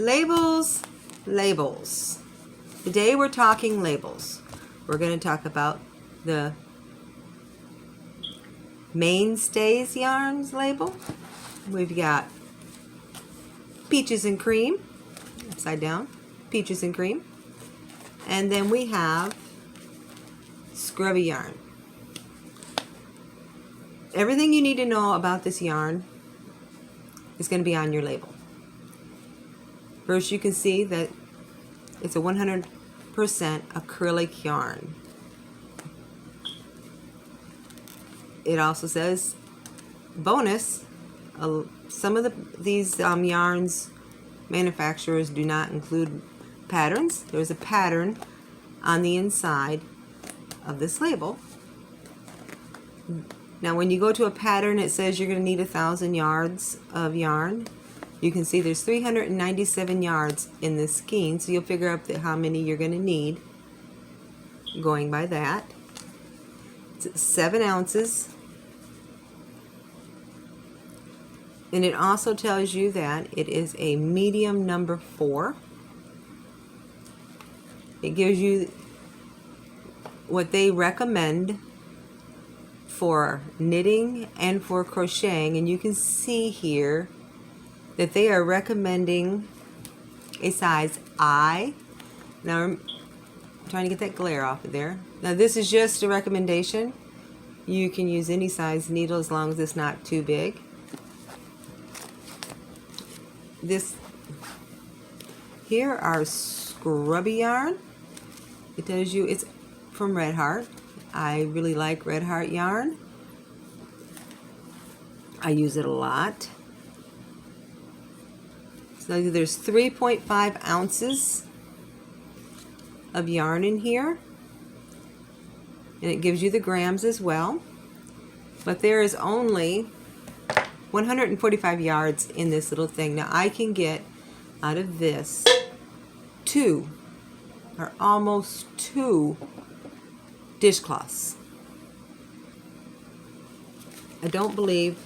Labels, labels. Today we're talking labels. We're going to talk about the Mainstays Yarns label. We've got Peaches and Cream, upside down, Peaches and Cream. And then we have Scrubby Yarn. Everything you need to know about this yarn is going to be on your label. First, you can see that it's a 100% acrylic yarn. It also says, bonus, some of these yarns manufacturers do not include patterns. There's a pattern on the inside of this label. Now when you go to a pattern, it says you're going to need 1,000 yards of yarn. You can see there's 397 yards in this skein, so you'll figure out how many you're going to need going by that. It's 7 ounces. And it also tells you that it is a medium number 4. It gives you what they recommend for knitting and for crocheting, and you can see here that they are recommending a size I. Now I'm trying to get that glare off of there. Now this is just a recommendation. You can use any size needle as long as it's not too big. This here are Scrubby yarn. It tells you it's from Red Heart. I really like Red Heart yarn. I use it a lot. So there's 3.5 ounces of yarn in here, and it gives you the grams as well. But there is only 145 yards in this little thing. Now I can get out of this 2 or almost 2 dishcloths. I don't believe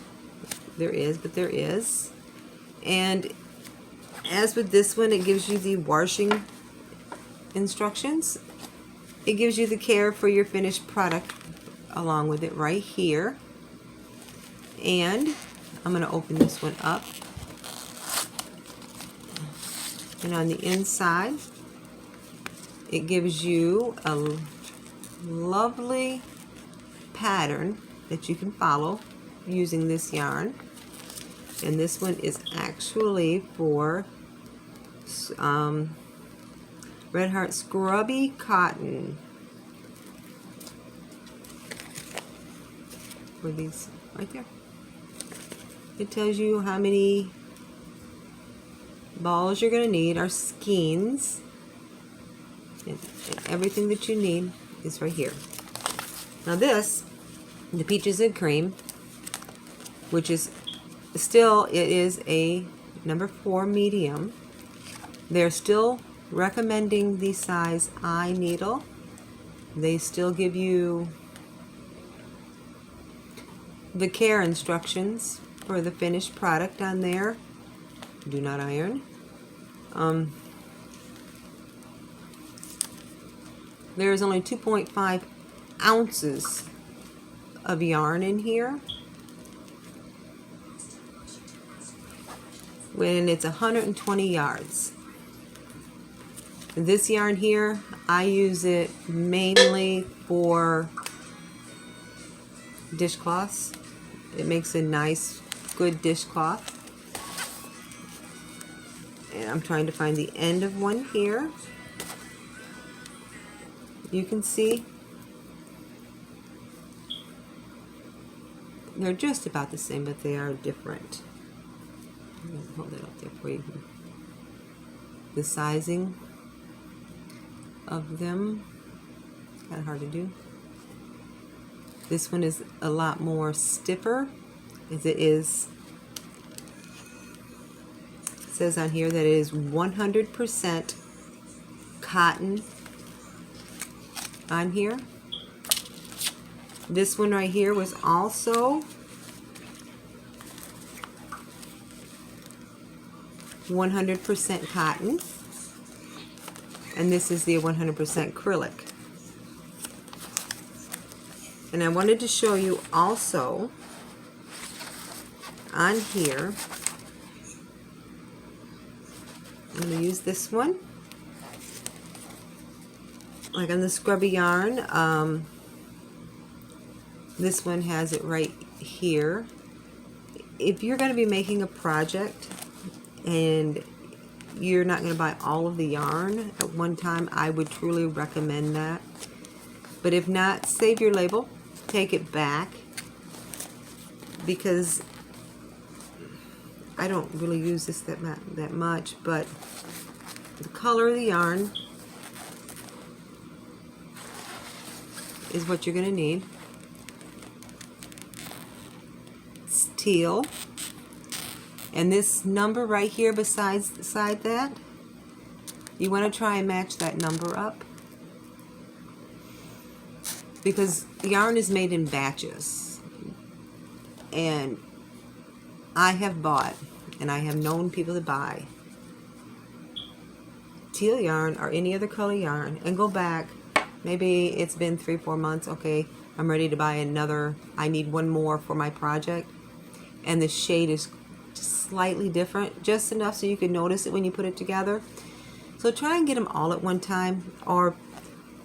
there is, but there is. And as with this one, it gives you the washing instructions. It gives you the care for your finished product along with it right here. And I'm going to open this one up. And on the inside, it gives you a lovely pattern that you can follow using this yarn. And this one is actually for Red Heart Scrubby Cotton. For these right there. It tells you how many balls you're going to need, our skeins, and everything that you need is right here. Now this, the Peaches and Cream, which is still, it is a number 4 medium. They're still recommending the size I needle. They still give you the care instructions for the finished product on there. Do not iron. There's only 2.5 ounces of yarn in here, when it's 120 yards. This yarn here, I use it mainly for dishcloths. It makes a nice, good dishcloth. And I'm trying to find the end of one here. You can see they're just about the same, but they are different. Hold it up there for you. The sizing of them, kind of hard to do. This one is a lot more stiffer, as it is. It says on here that it is 100% cotton on here. This one right here was also 100% cotton, and this is the 100% acrylic. And I wanted to show you also on here, I'm going to use this one, like on the scrubby yarn. This one has it right here. If you're going to be making a project and you're not going to buy all of the yarn at one time, I would truly recommend that. But if not, save your label, take it back, because I don't really use this that much, but the color of the yarn is what you're going to need. It's teal. And this number right here beside that, you want to try and match that number up, because the yarn is made in batches. And I have bought, and I have known people to buy teal yarn or any other color yarn and go back, maybe it's been 3-4 months, okay, I'm ready to buy another, I need one more for my project, and the shade is slightly different, just enough so you can notice it when you put it together. So try and get them all at one time, or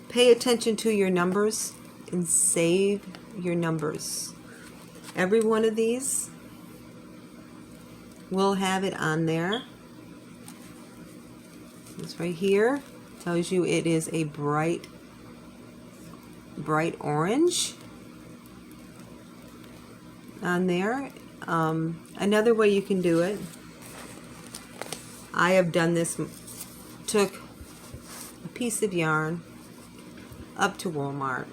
pay attention to your numbers and save your numbers. Every one of these will have it on there. This right here tells you it is a bright orange on there. Another way you can do it, I have done this, took a piece of yarn up to Walmart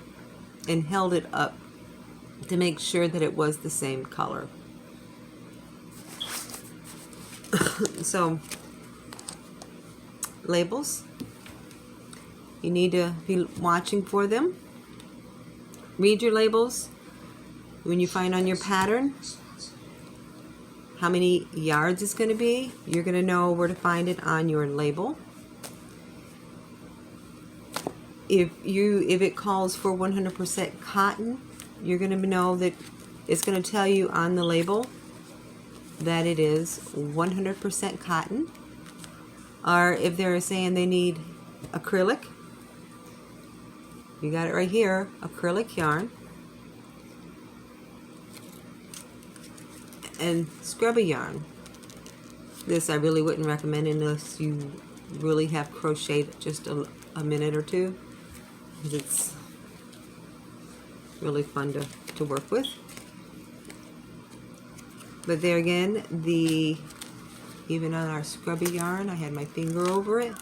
and held it up to make sure that it was the same color. So, labels, you need to be watching for them. Read your labels. When you find on your pattern how many yards it's going to be, you're going to know where to find it on your label. If it calls for 100% cotton, you're going to know that it's going to tell you on the label that it is 100% cotton. Or if they're saying they need acrylic, you got it right here, acrylic yarn. And scrubby yarn. This I really wouldn't recommend unless you really have crocheted just a minute or two, because it's really fun to work with. But there again, even on our scrubby yarn, I had my finger over it.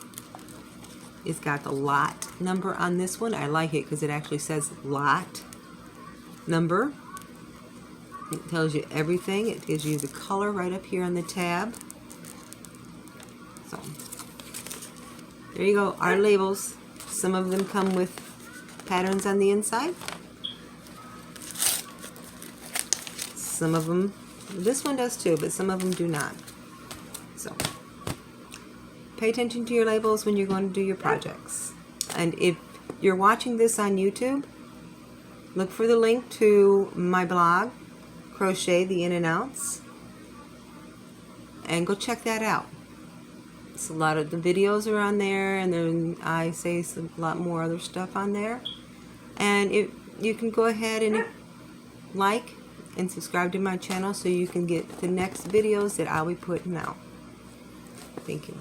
It's got the lot number on this one. I like it because it actually says lot number. It tells you everything. It gives you the color right up here on the tab. So there you go, our labels. Some of them come with patterns on the inside. Some of them, this one does too, but some of them do not. So pay attention to your labels when you're going to do your projects. And if you're watching this on YouTube, look for the link to my blog, Crochet the In and Outs, and go check that out. It's a lot of the videos are on there, and then I say a lot more other stuff on there. And you can go ahead and like and subscribe to my channel so you can get the next videos that I'll be putting out. Thank you.